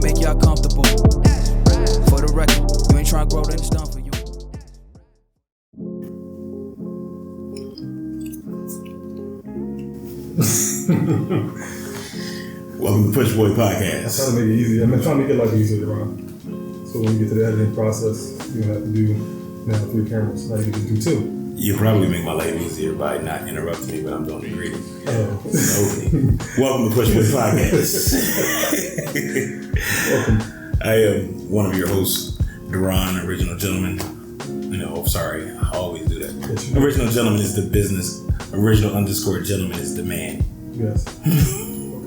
make y'all comfortable. For the record, you ain't trying to grow, then it's done for you. Welcome to Pushboy Podcast. I'm trying to make it easy. I'm trying to make it like easier, Ron. So when you get to the editing process, you don't have to do now 3 cameras. Now you can do 2. You probably make my life easier by not interrupting me when I'm doing the greeting. Welcome to Pushboy Podcast. Welcome. I am one of your hosts, Duran, Original Gentleman. I always do that. Yes, Original Gentleman is the business. Original_Gentleman is the man. Yes.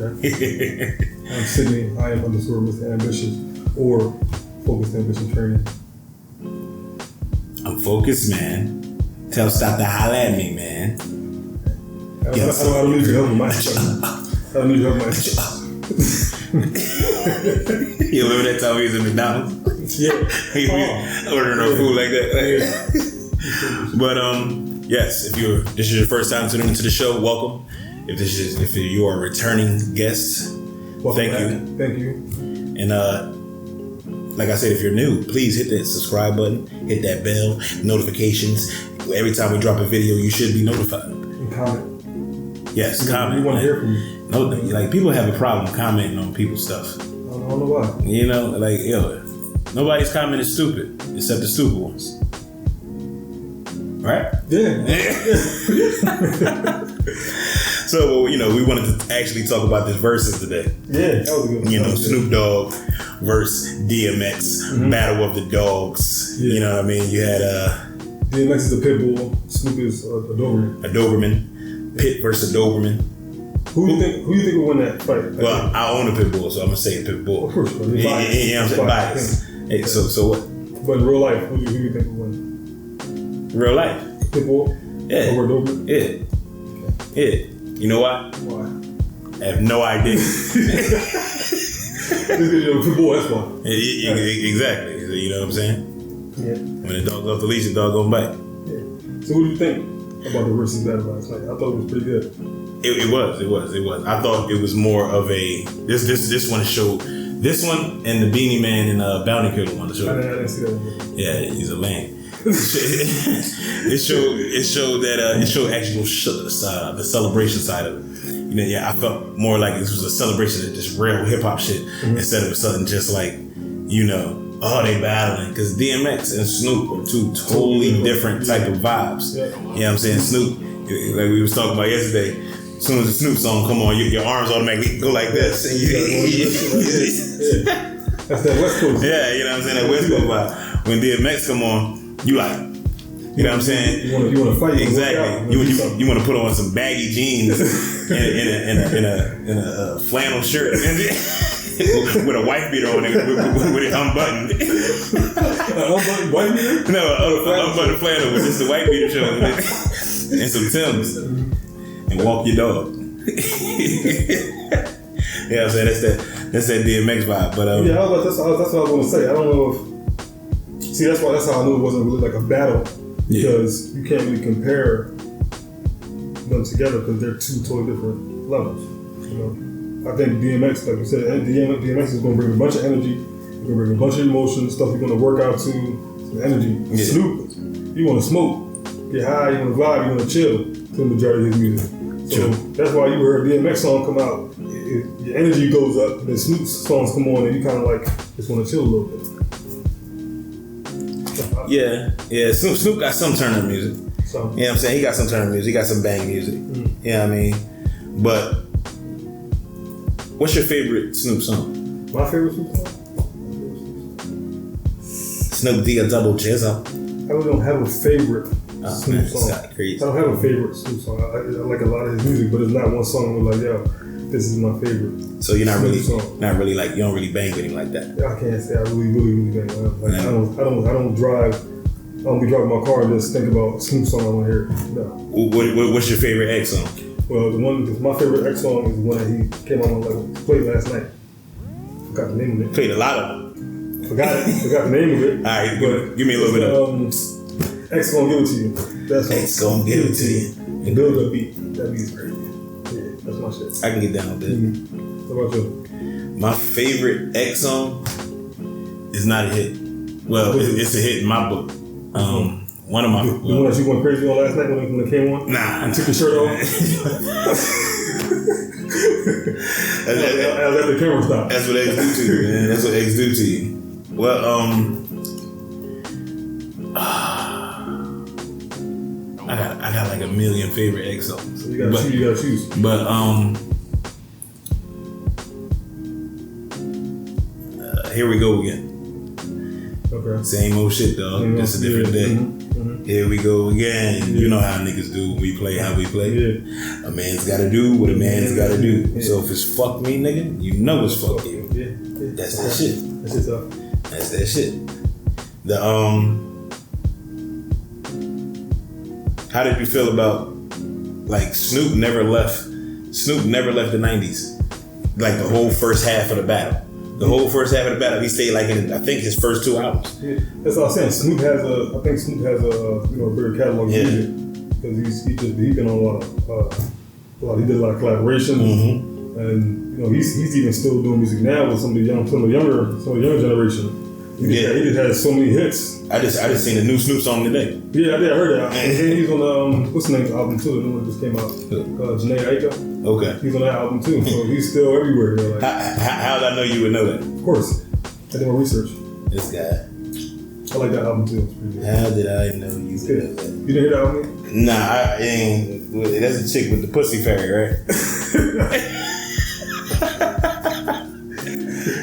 Okay. I'm Sydney. I am _Mr. Ambitious or Focused Ambition Training. I'm focused, man. Tell stop to holler at me, man. I don't need your help with my stuff. I don't need your help with my stuff. You remember that time we was in McDonald's? Yeah. Ordering our food like that. But yes, if this is your first time tuning into the show, welcome. If you are a returning guest, thank you. Thank you. And like I said, if you're new, please hit that subscribe button, hit that bell, notifications. Every time we drop a video, you should be notified. And comment. Yes, comment. We want to hear from you. No, like people have a problem commenting on people's stuff. I don't know why. You know, like nobody's comment is stupid except the stupid ones. Right? Yeah. So, we wanted to actually talk about this Verzuz today. Yeah, that was a good one. Snoop Dogg versus DMX, Battle of the Dogs. Yeah. You know what I mean? You had DMX is a pit bull, Snoop is a Doberman. a Doberman, Pit versus a Doberman. Who you think would win that fight? Well, I own a pit bull, so I'm gonna say a pit bull. Of course, bro. Yeah, I'm saying bias. Hey, so what? But in real life, who do you think would win? Real life? Pit bull? Yeah. Or a Doberman? Yeah. Yeah. You know why? Why? I have no idea. Just because you're a pit bull, that's why. Exactly. You know what I'm saying? Yeah. When the dog's off the leash, the dog gonna bite. Yeah. So what do you think about the Verzuz battle last night? I thought it was pretty good. It was. I thought it was more of a this one showed this one and the Beanie Man and Bounty Killer one showed. I didn't see that one. Yeah, he's a lame. it showed actually the celebration side of it. I felt more like this was a celebration of just real hip hop shit instead of something just like they battling, because DMX and Snoop are two totally different type of vibes. Yeah. You know what I'm saying? Snoop, like we was talking about yesterday, as soon as the Snoop song come on, your arms automatically go like this. That's that West Coast. Yeah, you know what I'm saying? That West Coast vibe. When DMX come on, you like, you know what I'm saying? You want to fight? Exactly. You want to put on some baggy jeans in a flannel shirt with a wife beater on it with it unbuttoned. Unbuttoned white beater? No, unbuttoned flannel with just the white beater showing and some Timbs, and walk your dog. Yeah, I'm saying that's that DMX vibe. But yeah, that's what I was going to say. I don't know if. See, that's how I knew it wasn't really like a battle, because you can't really compare them together because they're two totally different levels. I think DMX, like you said, DMX is going to bring a bunch of energy. He's going to bring a bunch of emotion, stuff you're going to work out to, some energy. Yeah. Snoop, you want to smoke, get high, you want to vibe, you want to chill to the majority of his music. So that's why you heard a DMX song come out, your energy goes up, and then Snoop's songs come on, and you kind of like just want to chill a little bit. Yeah. Snoop got some turn up music. You know what I'm saying? He got some turn up music. He got some bang music. You know what I mean? But what's your favorite Snoop song? My favorite Snoop song? Snoop D a double jizzle. I really don't have a favorite Snoop song. I don't have a favorite Snoop song. I like a lot of his music, but it's not one song where like, this is my favorite. So you're not really like, you don't really bang with him like that. Yeah, I can't say I really bang with him. Like, I don't drive. I don't be driving my car and just think about Snoop song I want to hear. No. What's your favorite X song? Well, my favorite X song is the one that he came out on, played last night. Forgot the name of it. Played a lot of them. Forgot the name of it. All right, give me a little bit of X Gon' Give It To You. That's X Gon' Give It To You. And Build Up Beat. That beat is great. Yeah, that's my shit. I can get down with it. What about you? My favorite X song is not a hit. Well, it's a hit in my book. One of my... The one that you went crazy on last night when it came on? Nah. You took your shirt off? That's the camera stop. That's what X do to you, man. That's what X do to you. Well, I got like a million favorite X songs. So you gotta choose. But here we go again. Okay. Same old shit, dog. Just a different day. Mm-hmm. Here we go again. Yeah. You know how niggas do when we play how we play. Yeah. A man's gotta do what a man's gotta do. Yeah. So if it's fuck me, nigga, you know it's fuck you. Yeah. That's that shit. That's it, though. That's that shit. The how did you feel about like Snoop never left the 90s? Like the whole first half of the battle. The whole first half of the battle, he stayed like in, I think, his first 2 albums. Yeah, that's what I was saying. Snoop has a bigger catalog of music because he's been on a lot. He did a lot of collaborations, and he's even still doing music now with some of the younger generation. He just has so many hits. I just seen the new Snoop song today. Yeah, I heard that. And he's on what's the name of the album too? The one that just came out. Janae Aika. Okay. He's on that album too, so he's still everywhere. Like, how did I know you would know that? Of course, I did my research. This guy. I like that album too. It's pretty good. How did I know you would know that? You didn't hear that album? Nah, I ain't. That's a chick with the pussy fairy, right?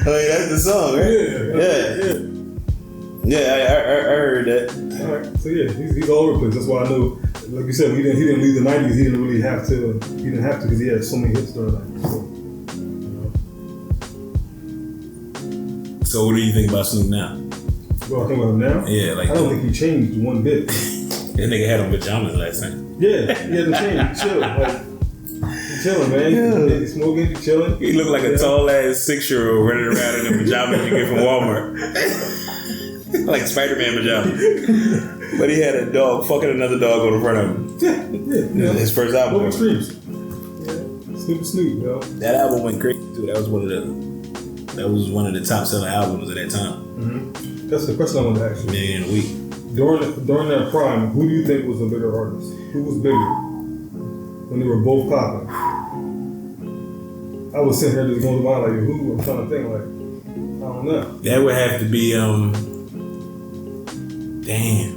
I mean, that's the song, right? Yeah, I heard that. All right, so yeah, he's all over the place. That's why I know, like you said, he didn't leave the 90s. He didn't really have to. He didn't have to because he had so many hits during the 90s. So what do you think about Snoop now? What I think about him now? Yeah, like I don't think he changed one bit. That nigga had on pajamas last night. Yeah, he hasn't changed. He chilling, he chilling, man. Yeah. He smoking, he chilling. He looked like a tall ass 6-year-old running around in the pajamas you get from Walmart. Like Spider-Man pajamas. But he had a dog fucking another dog on the front of him. Yeah. His first album. Both extremes. Yeah. Snoop, yo. That album went crazy too. That was one of the top selling albums at that time. Mm-hmm. That's the question I want to ask you. Million a week. During that prime, who do you think was a bigger artist? Who was bigger when they were both popping? I was sitting here just going to mind like, who? I'm trying to think like, I don't know. That would have to be damn,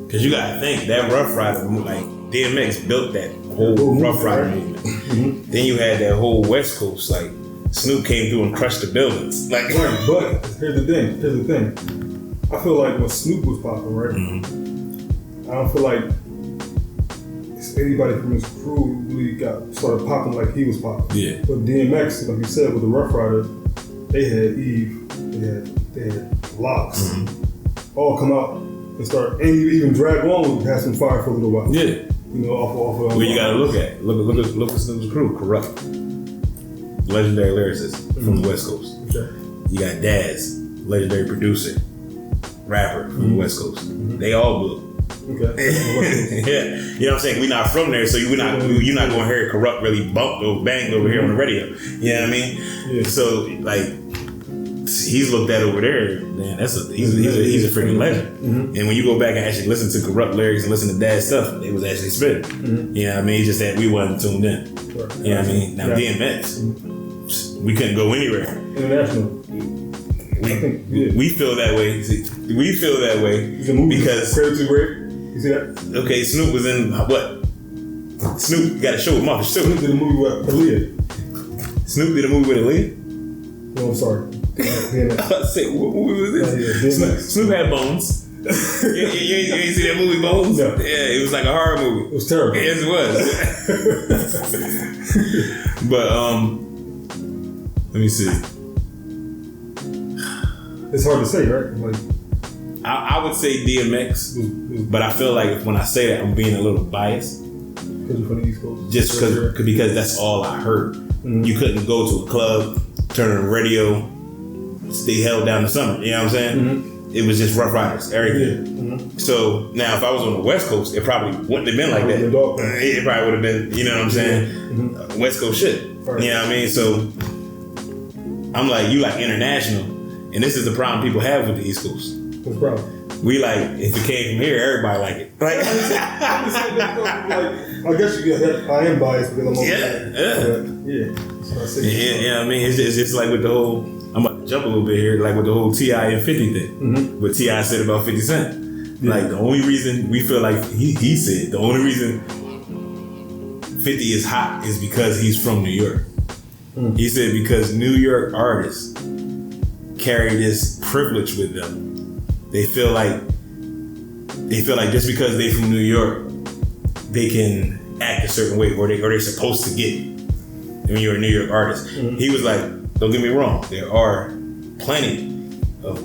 because you gotta think that Rough Rider, like DMX built that whole Rough Rider movement. Mm-hmm. Then you had that whole West Coast, like Snoop came through and crushed the buildings. Like, right, but here's the thing. I feel like when Snoop was popping, right? I don't feel like anybody from his crew really started popping like he was popping. Yeah. But DMX, like you said, with the Rough Rider, they had Eve, they had Locks, all come out and start, and even drag on with Passing Fire for a little while. Yeah. Off of. Well, you gotta look at Snoop's crew, Corrupt, legendary lyricist from the West Coast. Okay. You got Daz, legendary producer, rapper from the West Coast. They all blew. Okay. Yeah, you know what I'm saying? We're not from there, so you're not going to hear Corrupt really bump or bang over here on the radio. You know what I mean? Yeah. So like, he's looked at over there. Man, he's a freaking legend. And when you go back and actually listen to Corrupt lyrics and listen to Dad's stuff, it was actually spitting. You know what I mean? It's just that we wasn't tuned in. Right. You know what I mean? Now DMX, we couldn't go anywhere. International. We feel that way. We feel that way because Credit to Great. You see that? Okay, Snoop was in what? Snoop got a show with Martha Stewart. Snoop did a movie with Aaliyah. Snoop did a movie with Aaliyah? No, I'm sorry. I said, what movie was this? Snoop had Bones. you ain't see that movie Bones? No. Yeah, it was like a horror movie. It was terrible. Yes, it was. But let me see. It's hard to say, right? Like, I would say DMX, but I feel like when I say that, I'm being a little biased. Because you're from the East Coast? Just because that's all I heard. You couldn't go to a club, turn on the radio, stay held down the summer. You know what I'm saying? It was just Rough Riders, everything. So now if I was on the West Coast, it probably wouldn't have been like that. It probably would have been, you know what I'm saying? West Coast shit. Right. You know what I mean? So I'm like, you like international, and this is the problem people have with the East Coast. What's the problem? We like, if it came from here, everybody like it. Like, I guess I am biased because I'm over yeah. I mean, it's just like with the whole. I'm about to jump a little bit here, like with the whole T.I. and 50 thing. Mm-hmm. What T.I. said about 50 Cent. Yeah. Like the only reason we feel like he said the only reason 50 is hot is because he's from New York. Mm. He said because New York artists carry this privilege with them. They feel like just because they from New York, they can act a certain way, or they're supposed to get when you're a New York artist. Mm-hmm. He was like, don't get me wrong, there are plenty of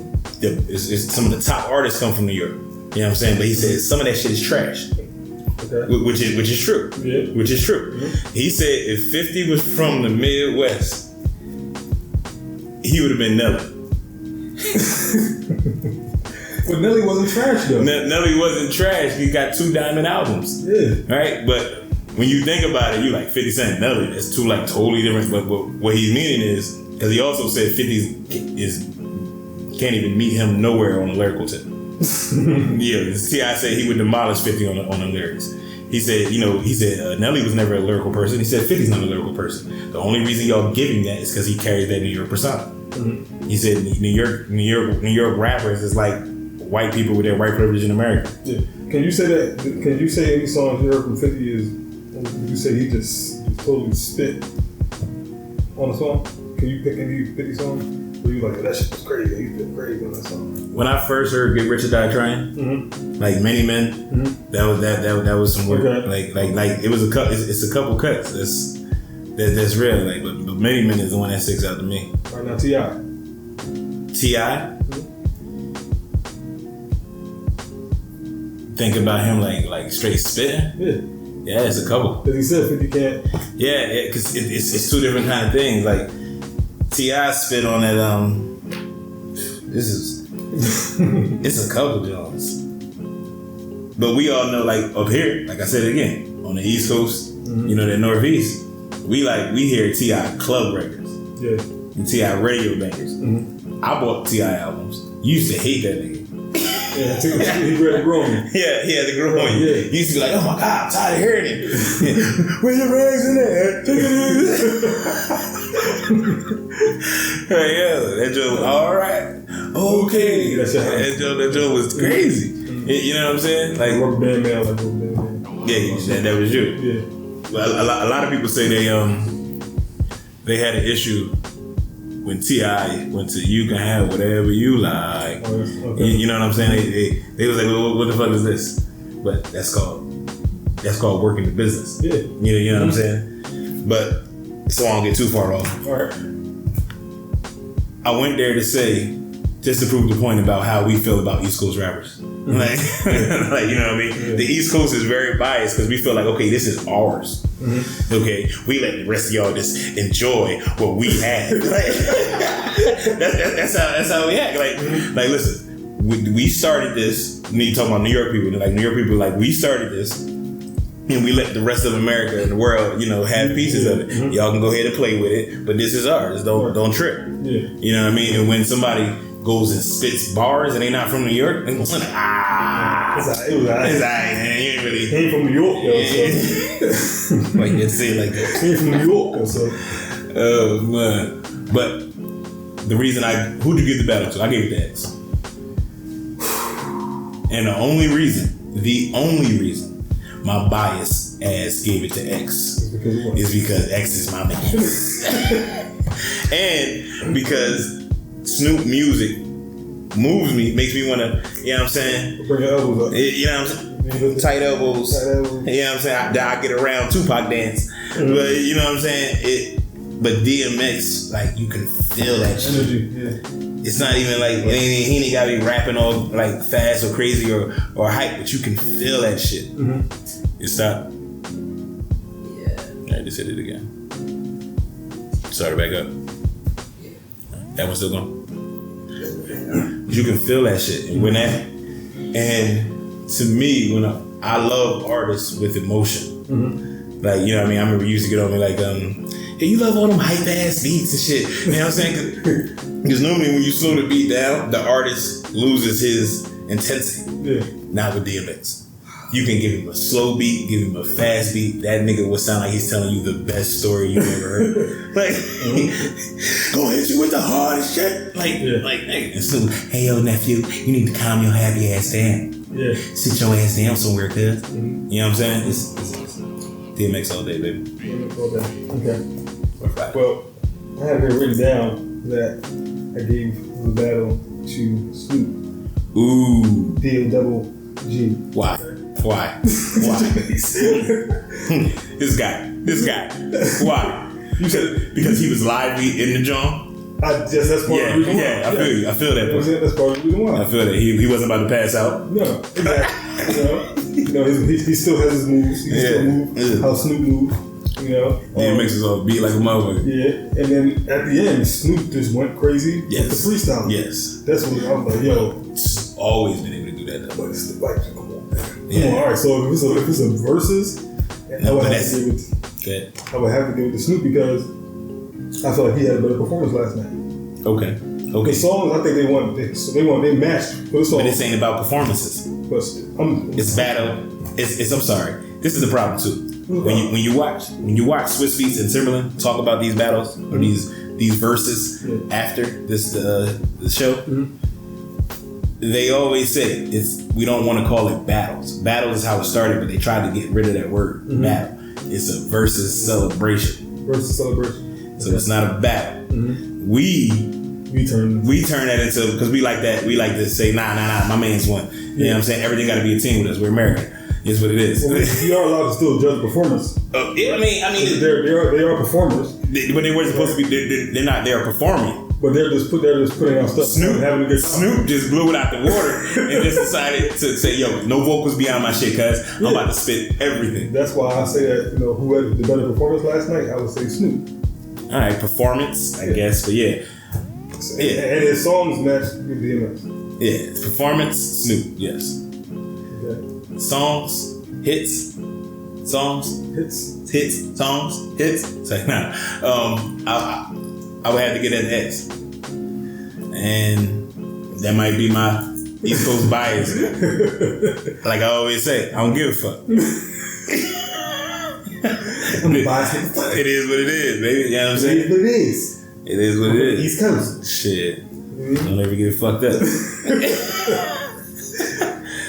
some of the top artists come from New York. You know what I'm saying? But he said some of that shit is trash. Okay. Which is true. Yeah. Which is true. Mm-hmm. He said if 50 was from the Midwest, he would have been Nelly. But Nelly wasn't trash though. Nelly wasn't trash. He got 2 diamond albums. Yeah. Right? But when you think about it, you like 50 Cent, Nelly. That's 2 like totally different. But what he's meaning is, because he also said 50 can't even meet him nowhere on the lyrical tip. Yeah, T.I. said he would demolish 50 on the lyrics. He said, Nelly was never a lyrical person. He said 50's not a lyrical person. The only reason y'all give him that is because he carries that New York persona. Mm-hmm. He said New York rappers is like white people with their white privilege in America. Yeah. Can you say that? Can you say any songs you heard from 50 is? You say he just totally spit on a song? Can you pick any 50 songs? Where you like, that shit was crazy. He spit crazy on that song. When I first heard "Get Rich or Die Trying," mm-hmm. like Many Men, mm-hmm. that was some work. Okay. Like it was it's a couple cuts. That's real. Like, but Many Men is the one that sticks out to me. All right, now T.I. Think about him like straight spitting. Yeah, it's a couple. Because he said 50 can't. Yeah, because it's 2 different kind of things. Like T.I. spit on that. It's a couple Jones. But we all know, like up here, like I said again, on the East Coast, mm-hmm. you know, that Northeast, we hear T.I. club records. Yeah. And T.I. radio bangers. Mm-hmm. I bought T.I. albums. You used to hate that nigga. Yeah, he ready to grow me. Yeah, he had to grow on you. He used to be like, oh my God, I'm tired of hearing it. Where your rags in there? Take it easy. Yeah, that joke, all right. Okay. That joke was crazy. Mm-hmm. You know what I'm saying? Like Rubber Band Man, like Rubber Band Man. Yeah, that was you. Yeah. But a lot of people say they had an issue when T.I. went to "You Can Have Whatever You Like." Oh, okay. You know what I'm saying? They was like, well, what the fuck is this? But that's called working the business. Yeah. You know what I'm saying? But so I don't get too far off. All right. I went there to say, just to prove the point about how we feel about East Coast rappers. Mm-hmm. Like you know what I mean? Yeah. The East Coast is very biased because we feel like, okay, this is ours. Mm-hmm. Okay, we let the rest of y'all just enjoy what we have. That's how we act. Like listen, we started this. Me talking about New York people. Like New York people, like we started this, and we let the rest of America and the world, you know, have pieces of it. Mm-hmm. Y'all can go ahead and play with it, but this is ours. Don't trip. Yeah. You know what I mean? And when somebody goes and spits bars and they not from New York, they go, it's alright, man. You ain't really. He ain't from New York, though. So. Like you say it like that. He ain't from New York, though. So. Oh man! But the reason who'd you give the battle to? I gave it to X. And the only reason my bias ass gave it to X is because X is my man, and because Snoop music moves me, makes me want to, you know what I'm saying? Bring your elbows up. You know what I'm saying? Tight elbows. You know what I'm saying? I get around Tupac dance. Mm-hmm. But you know what I'm saying? But DMX, like you can feel that shit. Energy, yeah. It's not even like, he ain't gotta be rapping all like fast or crazy or hype, but you can feel that shit. Mm-hmm. It stopped. Yeah. I just hit it again. Start it back up. That one's still going. You can feel that shit. And to me, when I love artists with emotion. Mm-hmm. Like, you know what I mean? I remember you used to get on me like, hey, you love all them hype ass beats and shit. You know what I'm saying? Because normally when you slow the beat down, the artist loses his intensity. Yeah. Not with DMX. You can give him a slow beat, give him a fast beat. That nigga will sound like he's telling you the best story you've ever heard. Like, gonna hit you with the hardest shit. Like, nigga. So, hey, yo, nephew, you need to calm your happy ass down. Yeah. Sit your ass down somewhere, cuz. You know what I'm saying? It's DMX all day, baby. Okay. Well, I have here written down that I gave the battle to Snoop. Ooh. D-O-double-G. Why? This guy. Why? Because he was lively in the joint. That's part of the reason why. Yeah, I feel you. I feel that. That's part of the reason why. I feel that he wasn't about to pass out. No, exactly. You know, he still has his moves. He can still move how Snoop moves. You know, DMX is all beat like a motherfucker. Yeah, and then at the end, Snoop just went crazy with the freestyle. Yes, that's what I was like, yo. Always been able to do that though. But it's like, come on, man. All right, so if it's a versus, I would have to give it to Snoop because I feel like he had a better performance last night. Okay. The songs, I think they matched for the song. But this ain't about performances. It's battle. It's I'm sorry. This is the problem too. When you watch Swiss Beats and Timberland talk about these battles or these verses after this the show, they always say we don't want to call it battles. Battles is how it started, but they tried to get rid of that word battle. It's a versus celebration. So it's not a battle. We turn that into, because we like to say nah, my man's won. You know what I'm saying? Everything got to be a team with us. We're American. It's what it is. Well, you are allowed to still judge performance. Yeah, I mean, they are performers. But they weren't supposed to be. They're not. They are performing. But they're just putting out stuff. Snoop just blew it out the water and just decided to say, "Yo, no vocals beyond my shit, cuz I'm about to spit everything." That's why I say that. Who had the better performance last night? I would say Snoop. All right, performance, I guess, but yeah. And his songs match with DMX. Yeah, performance, Snoop, yes. Okay. Songs, hits. Say nah. I would have to get an X, and that might be my East Coast bias. Like I always say, I don't give a fuck. It is what it is, baby. You know what I'm saying? It is what it is. It is what it is. East Coast. Shit. Don't ever get fucked up.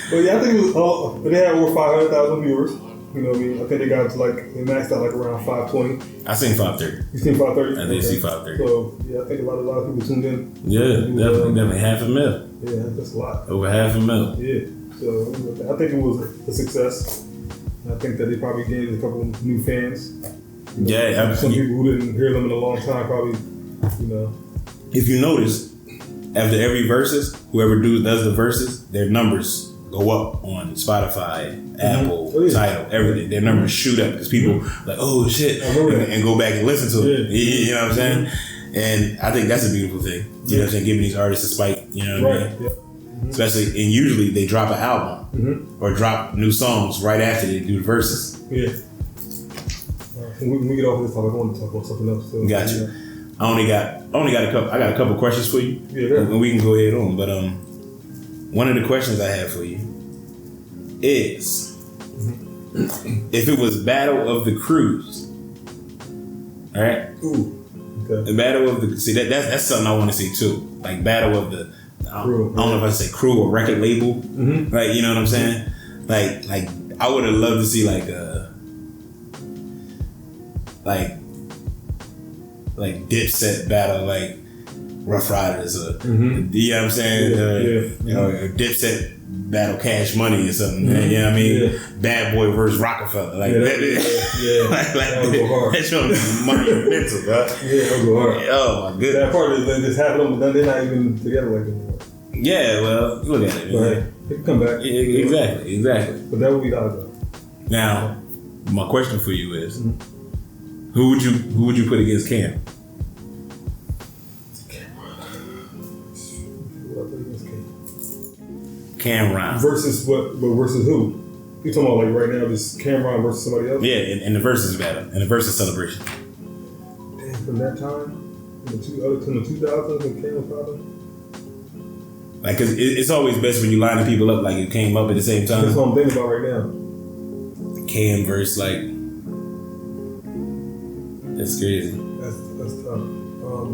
But yeah, I think it was but they had over 500,000 viewers. You know what I mean? I think they got to they maxed out around 520. I seen 530. You seen 530? I did see 530. So yeah, I think a lot of people tuned in. Yeah, definitely $500,000. Yeah, that's a lot. Over $500,000. Yeah. So I think it was a success. I think that they probably gained a couple of new fans. Yeah, some people who didn't hear them in a long time probably, If you notice, after every versus, whoever does the verses, their numbers go up on Spotify, Apple, Tidal, everything. Their numbers shoot up because people like, oh shit, and go back and listen to it. You know what I'm saying? And I think that's a beautiful thing. You know what I'm saying? Giving these artists a spike. You know what I mean? Yeah. Especially, and usually they drop an album or drop new songs right after they do the verses. Yeah. When we get off this topic, I want to talk about something else. So, Got you. I only got a couple questions for you. Yeah. And we can go ahead on. But one of the questions I have for you is, if it was Battle of the Crews, all right? Ooh. Okay. The Battle of the that's something I want to see too. Like Battle of the I don't know if I say crew or record label. Like, you know what I'm saying? Like I would have loved to see like Dipset battle, like Rough Riders, or you know what I'm saying? Or Dipset battle Cash Money or something. You know what I mean? Yeah. Bad Boy versus Rockefeller. Like that would go hard. That's monumental, bro. Yeah, that would go hard. Oh my goodness. That part is just happening, but they're not even together like anymore. Yeah, well, look at it. Right. They can come back. Yeah, exactly. But that would be odd. Now, my question for you is, who would you put against Cam? Cameron. Versus what? But versus who? You talking about like right now, this Cameron versus somebody else? Yeah, in the versus battle, in the versus celebration. from that time, in the 2000s when Cam was popping. Like, cause it's always best when you lining people up like it came up at the same time. That's what I'm thinking about right now. Cam versus like, that's crazy. That's tough.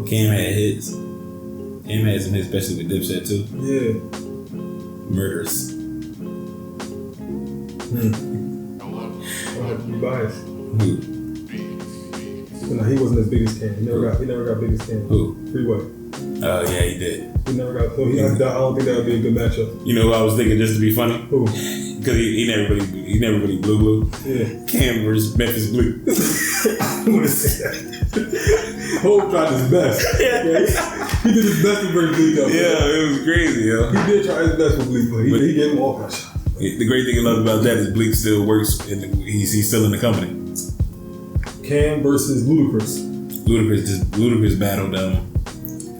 Cam had hits. Cam had some hits, especially with Dipset too. Yeah. Murders. I don't have to be biased. Who? No, he wasn't as big as Cam. He never got big as Cam. Who? Freeway. Oh yeah, he did. He never got. So I don't think that would be a good matchup. You know who I was thinking just to be funny? Who? Because he never really blew. Yeah. Cam versus Memphis Bleak. I want to say that. Hope tried his best. Yeah. He did his best to bring Bleak up. Yeah, it was crazy, yo. He did try his best with Bleak, but he gave him all kinds of shots. The great thing I love about that is Bleak still works and he's still in the company. Cam versus Ludacris. Ludacris battled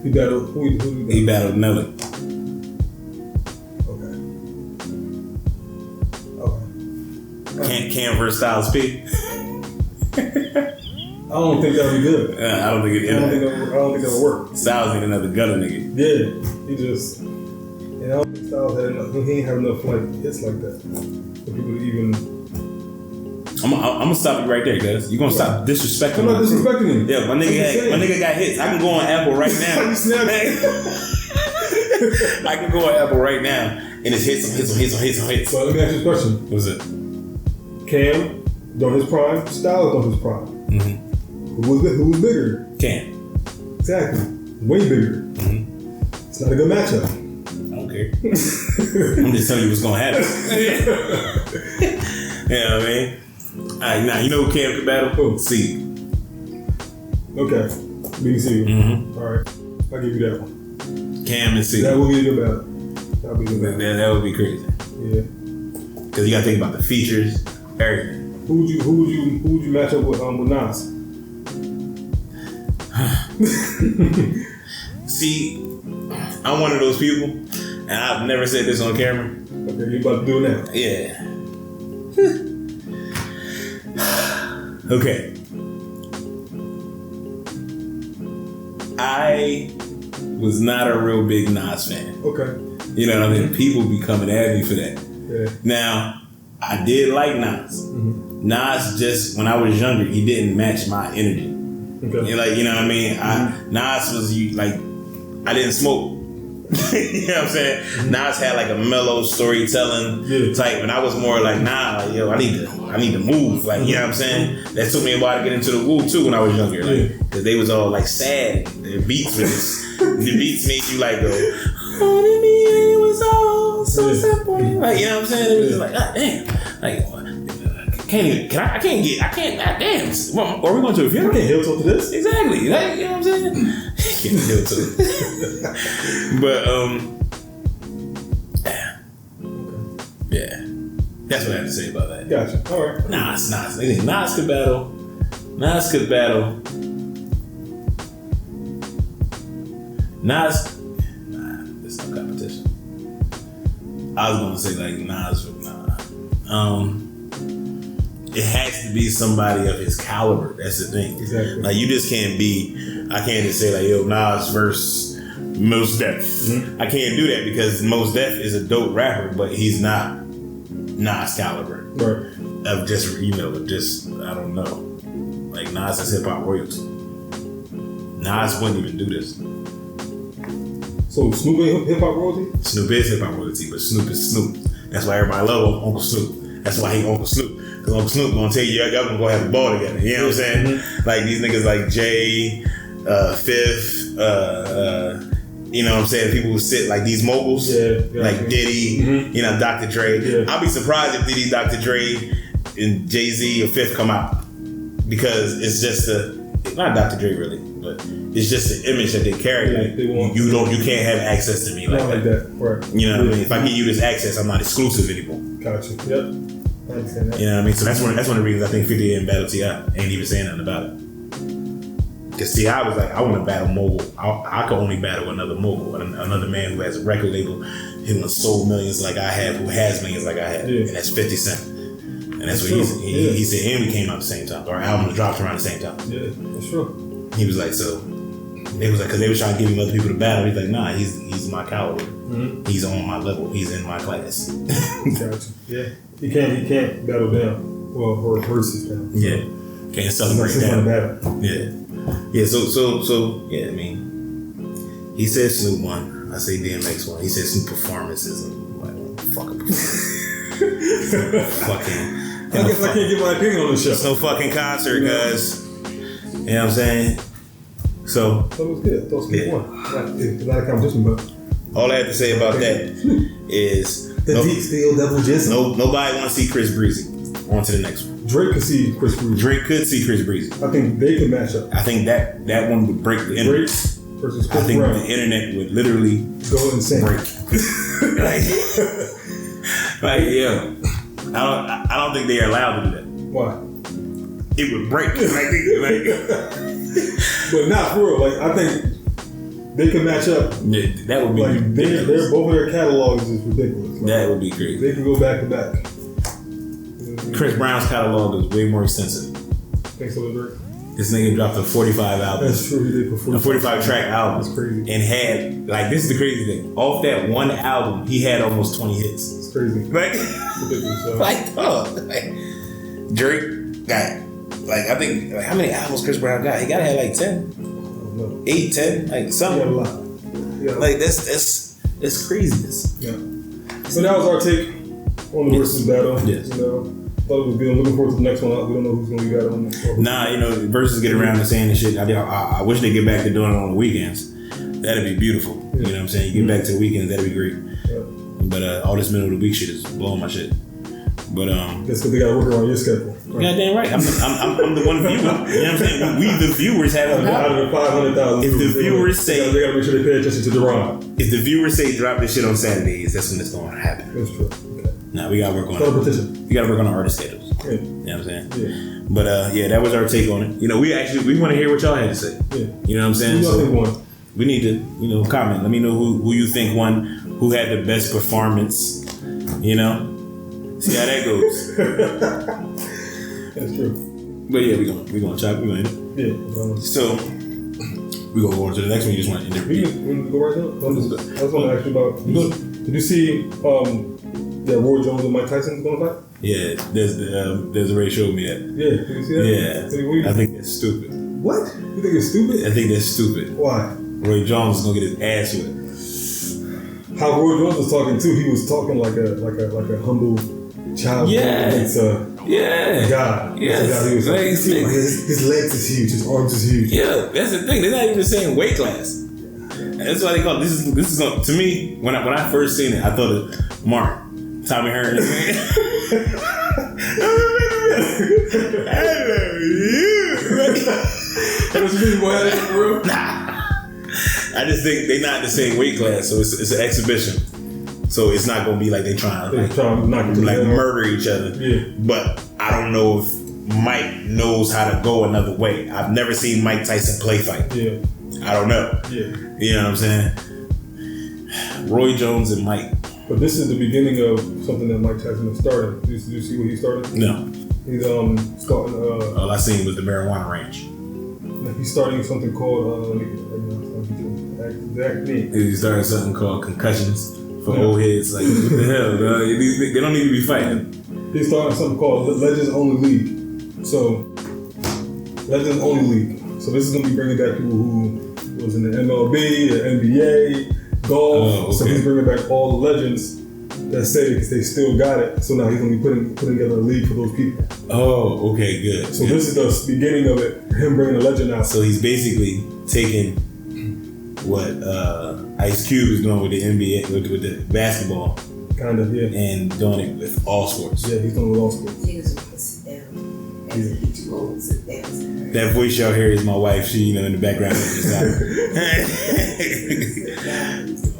He battled who he battled Nelly. Okay. Cam versus Styles P. I don't think that would be good. I don't think I don't think that would work. Styles ain't another gutter nigga. Yeah, he just. And I don't think Styles had enough. He ain't have enough like hits like that for people to even. I'm gonna stop you right there, cuz you're gonna stop disrespecting I'm not disrespecting him. Yeah, my nigga got hits. I can go on Apple right now. I can go on Apple right now and it's hits. So let me ask you a question. What's it? Cam during his prime, Styles during his prime. Mm-hmm. Who was bigger? Cam. Exactly. Way bigger. Mm-hmm. It's not a good matchup. I don't care. I'm just telling you what's gonna happen. You know what I mean? Alright, now you know who Cam could battle? Who? C. Okay. Me and C. Mm-hmm. Alright. I'll give you that one. Cam and C. That would be a good battle. That would be a good battle. That would be crazy. Yeah. Cause you gotta think about the features, everything. Who would you match up with Nas? See, I'm one of those people, and I've never said this on camera. Okay, you about to do it now. Yeah. Okay. I was not a real big Nas fan. Okay. You know what I mean? People be coming at me for that. Yeah. Now, I did like Nas. Mm-hmm. Nas just, when I was younger, he didn't match my energy. Okay. You know what I mean? Nas was like, I didn't smoke. You know what I'm saying? Mm-hmm. Nas had like a mellow storytelling type, and I was more like, nah, like, yo, I need to move. Like, you know what I'm saying? That took me a while to get into the woo too when I was younger. Like, cause they was all like sad. Their beats were just, the beats made you like go, oh, it was all so simple. Like, you know what I'm saying? It was just like, god damn. Like, goddamn. Are we going to a funeral? You can't heel toe to this. Exactly. Like, you know what I'm saying? Can't heel to it. But, yeah. That's what I have to say about that. Gotcha. All right. Nas could battle. Nas, there's no competition. I was gonna say like Nas, but it has to be somebody of his caliber. That's the thing. Exactly. Like you just can't be. I can't just say like yo Nas versus Mos Def. Mm-hmm. I can't do that because Mos Def is a dope rapper, but he's not Nas caliber. Right. Of just I don't know. Like Nas is hip hop royalty. Nas wouldn't even do this. So Snoop ain't hip hop royalty? Snoop is hip hop royalty, but Snoop is Snoop. That's why everybody love Uncle Snoop. That's why he Uncle Snoop. Because Uncle Snoop gonna tell you, y'all gonna go have a ball together. You know what I'm saying? Mm-hmm. Like these niggas like Jay, Fifth, you know what I'm saying? People who sit like these moguls, like Diddy, you know, Dr. Dre. Yeah. I'll be surprised if Diddy, Dr. Dre, and Jay-Z or Fifth come out. Because it's just not Dr. Dre really, but it's just the image that they carry. Like, you can't have access to me like that. Right. You know what I mean? If I give you this access, I'm not exclusive anymore. Gotcha. Yep. I understand that. You know what I mean? So that's one of the reasons I think 50 didn't battle T.I. Ain't even saying nothing about it. Because T.I. was like, I want to battle mogul. I could only battle another mogul, another man who has a record label, who sold millions like I have, who has millions like I have, and that's 50 Cent. And that's what he said. And we came out at the same time. Our album dropped around the same time. Yeah, that's true. he was like, so they was like, because they was trying to give him other people to battle. He's like, nah, he's my caliber. Mm-hmm. He's on my level. He's in my class. Gotcha. Yeah, he can't battle down. Well, or versus down. So. Yeah, can't celebrate down. Yeah. So yeah. I mean, he said Snoop won. I say DMX won. He said Snoop performances. I'm like, fucking. I guess I can't give my opinion on the show. It's no fucking concert, guys. You know what I'm saying? So it was good. Those people won. Not a competition, but all I have to say about that is the deep steel devil just nobody want to see Chris Breezy. On to the next one. Drake could see Chris Breezy. Drake could see Chris Breezy. I think they could match up. I think that one would break the internet. Drake versus Chris I think Brown. the internet would literally go insane. Break. Yeah. I don't think they are allowed to do that. Why? It would break. But not for real. Like, I think they can match up. Yeah, that would be like they're both of their catalogs is ridiculous. Like, that would be crazy. They can go back to back. Chris Brown's catalog is way more extensive. Thanks so much. This nigga dropped a 45 album. That's true. He did a 45 track album. That's crazy. And had, like, this is the crazy thing. Off that one album, he had almost 20 hits. It's crazy. Like, Drake got, like, I think, like, how many albums Chris Brown got? He gotta have like 10. 8, 10, like something. Yeah, a lot. Like that's craziness. Yeah. So that was our take on the Verzuz battle. Yes. You know, thought it was good. I'm looking forward to the next one. We don't know who's gonna be battling. Nah, you know, Verzuz get around to saying this shit. I wish they get back to doing it on the weekends. That'd be beautiful. Yeah. You know what I'm saying? You get back to the weekends, that'd be great. Yeah. But all this middle of the week shit is blowing my shit. But that's because they gotta work around your schedule. Right? Goddamn right. I'm the one viewer. You know what I'm saying? We the viewers have a out of the 500,000. If the viewers say they gotta make sure they pay attention to the rhyme. If the viewers say drop this shit on Saturdays, that's when it's going to happen. That's true. Okay. Nah, we gotta work on it. We gotta work on our artist schedules. Yeah. You know what I'm saying? Yeah. But yeah, that was our take on it. You know, we want to hear what y'all had to say. Yeah. You know what I'm saying? Who y'all think won? We need to, comment. Let me know who you think won, who had the best performance. You know? See how that goes. That's true. But yeah, we're gonna chop. We're gonna end it. Yeah. So we're gonna go on to the next one. You just want to end it. We can go right now. I was gonna ask you about. Did you see that Roy Jones and Mike Tyson's gonna fight? Yeah, there's already showed me that. Yeah, did you see that? Yeah. I think that's stupid. What? You think it's stupid? I think that's stupid. Why? Roy Jones is gonna get his ass whipped. How Roy Jones was talking too, he was talking like a humble child. Yeah. A God. Yes. He was like, his legs is huge, his arms is huge. Yeah, that's the thing. They're not even the same weight class. And that's why they call it. This is going to me. When I first seen it, I thought of Mark, Tommy Hearn. I love you. That was really boy for real. Nah. I just think they're not in the same weight class, so it's an exhibition. So it's not gonna be like they trying to murder each other. Yeah. But I don't know if Mike knows how to go another way. I've never seen Mike Tyson play fight. Yeah. I don't know. Yeah. You know what I'm saying? Roy Jones and Mike. But this is the beginning of something that Mike Tyson has started. Did you see what he started? No. He's starting. All I seen was the marijuana ranch. He's starting something called. He's starting something called concussions for old heads. Like, what the hell, dog? They don't need to be fighting. He's starting something called Legends Only League. So, Legends Only League. So this is going to be bringing back people who was in the MLB, the NBA, golf. Oh, okay. So he's bringing back all the legends that say because they still got it. So now he's going to be putting together a league for those people. Oh, okay, good. So this is the beginning of it. Him bringing the legend out. So he's basically taking what Ice Cube is doing with the NBA, with the basketball. Kind of, yeah. And doing it with all sports. Yeah, he's doing it with all sports. She was going to sit down. He won't sit down. That voice y'all hear is my wife. She, in the background.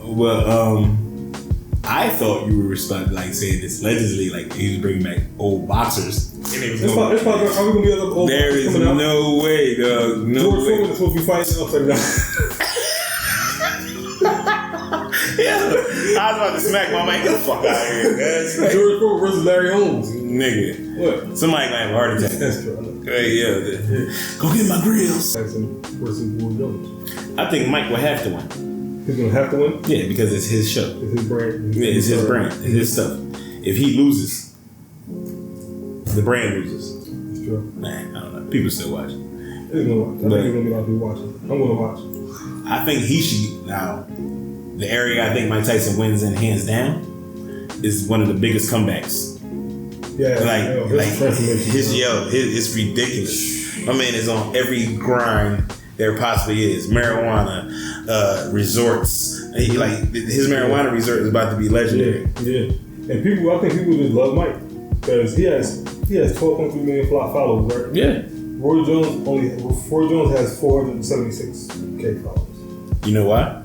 Well, I thought you were saying this allegedly, like he was bringing back old boxers. Are we gonna be old? There is no way, dog. No George way. Foreman is supposed to be fighting upside down. Yeah, was about to smack my mic. Get the fuck out of here, guys. George Foreman versus Larry Holmes. Nigga. What? Somebody gonna have a heart attack. That's true. I know. Hey, yeah. Go get my grills. Tyson versus Roy Jones. I think Mike will have to win. He's gonna have to win. Yeah, because it's his show. It's his brand. Yeah, it's his brand. It's his stuff. If he loses, the brand loses. It's true. Man, I don't know. People still watch. He's gonna watch. I think there's gonna be a lot of people watching. I'm gonna watch. I think he should. Now, the area I think Mike Tyson wins in hands down is one of the biggest comebacks. Yeah, It's ridiculous. My man is on every grind there possibly is. Marijuana, resorts. His marijuana resort is about to be legendary. Yeah. And I think people just love Mike because he has 12.3 million followers, right? Yeah. Roy Jones has 476K followers. You know why?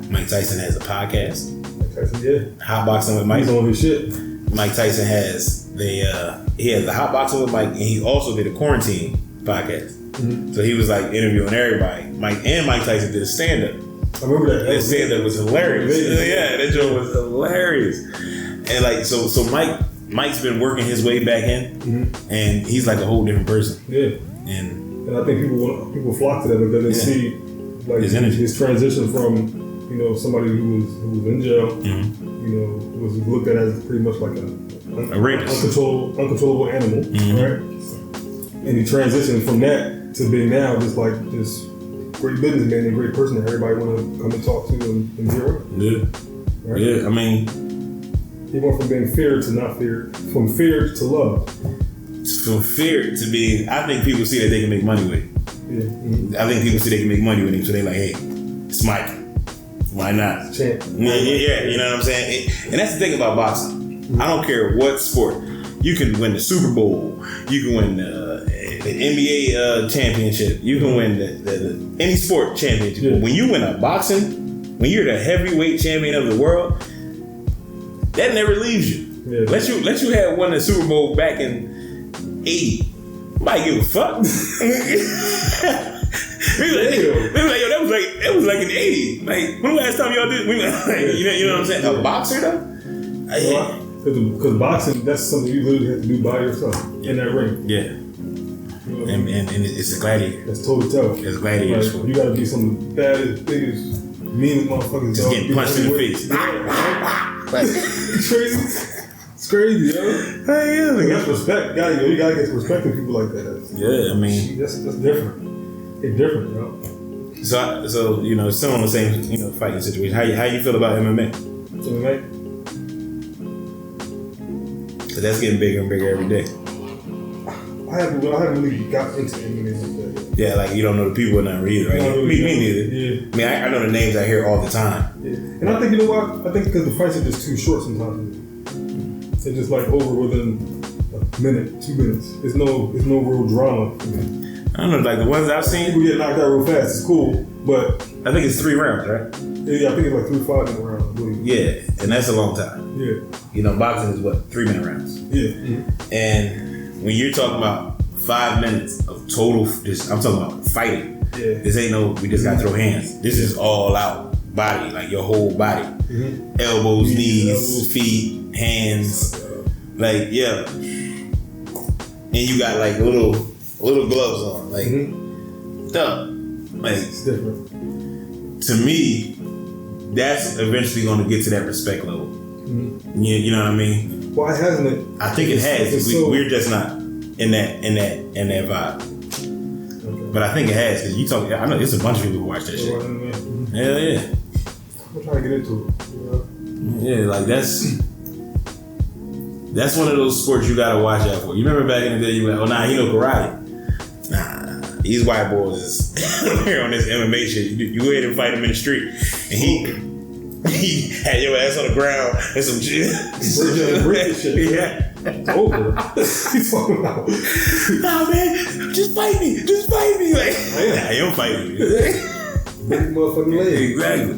Mike Tyson has a podcast. Mike Tyson, yeah. Hot Boxing with Mike. He's on his shit. Mike Tyson has he has the Hot Boxing with Mike, and he also did a quarantine podcast. Mm-hmm. So he was like interviewing everybody. Mike Tyson did a stand up. I remember that. That stand up was hilarious. Yeah, that joke was hilarious. And like so Mike's been working his way back in, and he's like a whole different person. Yeah. And I think people flock to that because they see like his transition from somebody who was in jail, was looked at as pretty much like a rapist, uncontrollable animal, right? And he transitioned from that to being now just like this great businessman and great person that everybody want to come and talk to and be around. Yeah, right? Yeah. I mean, he went from being feared to not feared, from feared to love. From fear to being, I think people see that they can make money with him. Yeah. Mm-hmm. I think people see they can make money with him, so they like, hey, it's Mike. Why not? Champ. Yeah, you know what I'm saying? And that's the thing about boxing. Mm-hmm. I don't care what sport. You can win the Super Bowl. You can win the NBA championship. You can win the any sport championship. Yeah. When you win a boxing, when you're the heavyweight champion of the world, that never leaves you. Yeah. Let you have won the Super Bowl back in 80. Nobody give a fuck. We like, yo, that was like in the 80s. Like, when the last time y'all did? You know what I'm saying? A boxer though? Because boxing, that's something you literally have to do by yourself in that ring. Yeah. And it's a gladiator. That's toe to toe. It's a gladiator sport. You gotta be some of the baddest, biggest, meanest motherfuckers. Just getting punched in the face. It's crazy. It's crazy, yo. That's respect. You gotta get respect from people like that. Yeah, I mean, that's different. It's different, yo. So still on the same fighting situation. How you feel about MMA? MMA? So that's getting bigger and bigger every day. I haven't really got into MMA like that yet. Yeah, like you don't know the people in that either, right? Me neither. Yeah. I mean, I know the names I hear all the time. Yeah. And I think, you know what? I think because the fights are just too short sometimes. They're just like over within a minute, 2 minutes. There's no real drama. I don't know, like the ones I've seen. People get knocked out real fast. It's cool, but I think it's 3 rounds, right? Yeah, I think it's like 3-5 in a round, I believe. Yeah, and that's a long time. Yeah. Boxing is what, 3-minute rounds. Yeah. Mm-hmm. And when you're talking about 5 minutes of total, I'm talking about fighting. Yeah. This ain't no, we just gotta throw hands. This is all out body, like your whole body. Mm-hmm. Elbows, knees, feet, hands. Like, yeah. And you got like little gloves on. Like, duh. Like, it's different. To me, that's eventually going to get to that respect level. Mm-hmm. You know what I mean? Why hasn't it? I think it has. We're just not in that vibe. Okay. But I think it has because I know there's a bunch of people who watch that shit. Mm-hmm. Hell yeah. I'm trying to get into it. Yeah, like that's one of those sports you gotta watch out for. You remember back in the day, you went, he know karate. Nah, these white boys here on this MMA shit. You go ahead and fight him in the street, and he had your ass on the ground and some shit. Yeah. It's over. He's talking about. Nah, man, just fight me. Like, nah, you don't fight me. Big motherfucking legs. Exactly.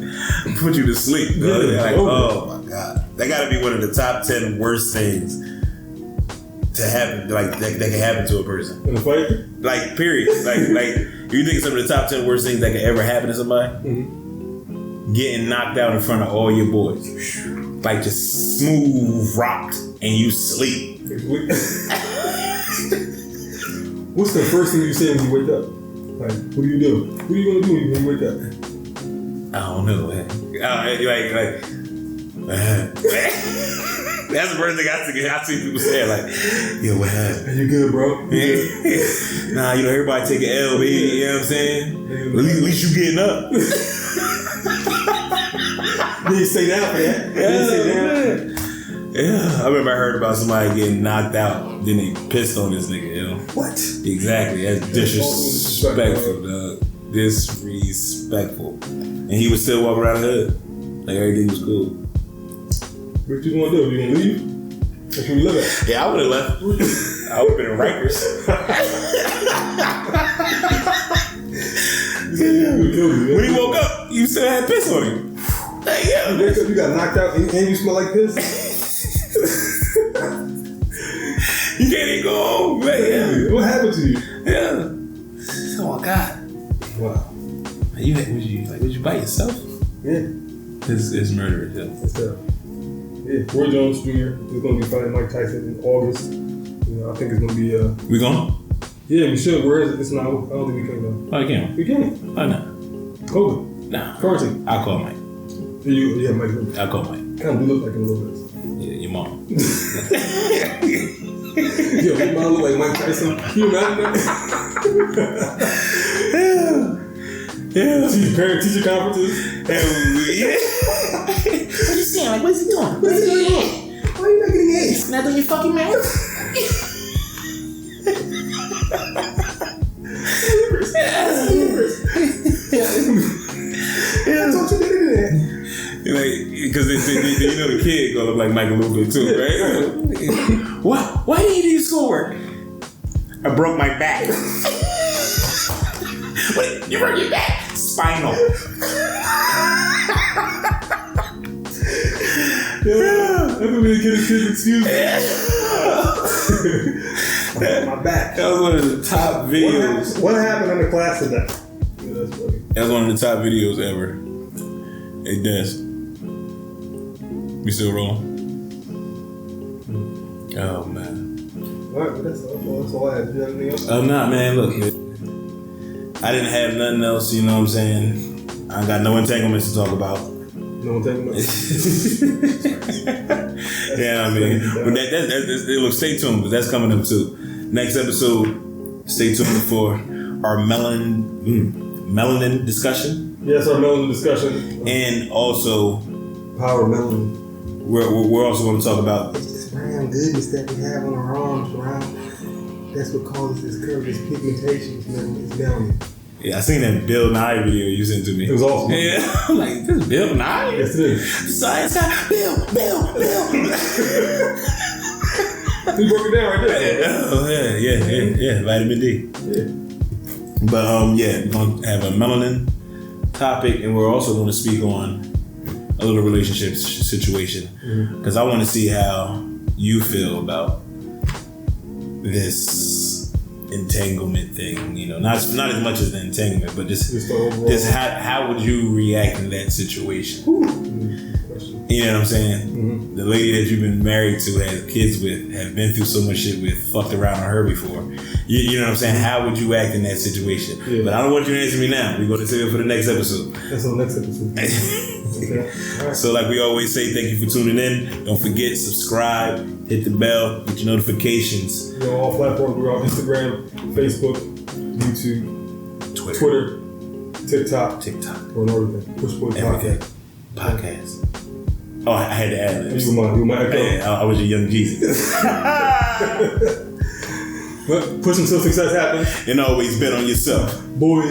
Put you to sleep. Yeah, like, oh my God. That gotta be one of the top 10 worst things to happen, like that can happen to a person. In a fight? Like, period. like, you think of some of the top 10 worst things that could ever happen to somebody? Mm-hmm. getting knocked out in front of all your boys. Like just smooth rocked and you sleep. What's the first thing you say when you wake up? Like, what do you do? What are you gonna do when you wake up? I don't know, man. That's the first thing I see people say, like, yo, what happened? You good, bro? Nah, everybody take an L, baby, you know what I'm saying? At least you getting up. You didn't say that, man. Yeah, I remember I heard about somebody getting knocked out, then they pissed on this nigga, What? Exactly, that's disrespectful, dog. Disrespectful. And he would still walk around the hood. Like everything was cool. What you gonna do? You gonna leave? That's where you live at. Yeah, I would have left. I would have been in Rikers. When he woke up, you still had piss on him. Like, yeah. You wake up, you got knocked out, and you smell like piss. You can't even go home, man. Yeah. What happened to you? Yeah. Oh my God. Wow. Would you bite yourself? Yeah. It's murderous, yeah. It's terrible. Yeah. Roy Jones Jr. is going to be fighting Mike Tyson in August. I think it's going to be. We going? Yeah, we should. Where is it? It's not. I don't think we can go. Oh, you can. We can. Oh, no. COVID. Nah. Quarantine. I'll call Mike. Yeah, Mike. I'll call Mike. Kind of do look like him a little bit. Yeah, your mom. Yo, your mom look like Mike Tyson. Can you imagine that? Yeah. Parent teacher conferences. Yeah. What are you saying? Like, what's he doing? What's he doing? Why are you not getting A's? Not doing your fucking mouth? I thought you did it. Like, because the kid gonna look like Mike a little bit too, right? Why didn't you do your schoolwork? I broke my back. What? You broke your back? Spinal. That would be a kid's excuse. My back. That was one of the top videos. What happened in the class today? Yeah, that's funny. That was one of the top videos ever. It does. We still rolling? Oh, man. Alright, that's all I had. Did you have anything else? Oh, nah, man. Look, I didn't have nothing else, you know what I'm saying? I got no entanglements to talk about. No entanglements? Yeah, I mean, but look, stay tuned, but that's coming up too. Next episode, stay tuned for our melanin discussion. Yes, our melanin discussion. And also, power melanin. We're also going to talk about this brown goodness that we have on our arms, around. That's what causes this curve, this pigmentation. It's down. Yeah, I seen that Bill Nye video you sent to me. It was awesome. Yeah, I'm like, this is Bill Nye? Yes, it is. Science guy, Bill. He broke it down right there. Oh, yeah, vitamin D. Yeah. But, we're going to have a melanin topic, and we're also going to speak on a little relationship situation. Because I want to see how you feel about this entanglement thing, not as much as the entanglement, but just how would you react in that situation? You know what I'm saying? Mm-hmm. The lady that you've been married to, had kids with, have been through so much shit with, fucked around on her before. You know what I'm saying? How would you act in that situation? Yeah. But I don't want you to answer me now. We're going to save it for the next episode. That's the next episode. Okay. All right. So like we always say, thank you for tuning in. Don't forget, subscribe, hit the bell, get your notifications. All platforms. We're on Instagram, Facebook, YouTube, Twitter, TikTok, or everything. Pushboy Podcast. Oh, I had to add that. You might I was a young Jesus. But push until success happens. And always bet on yourself. Boy.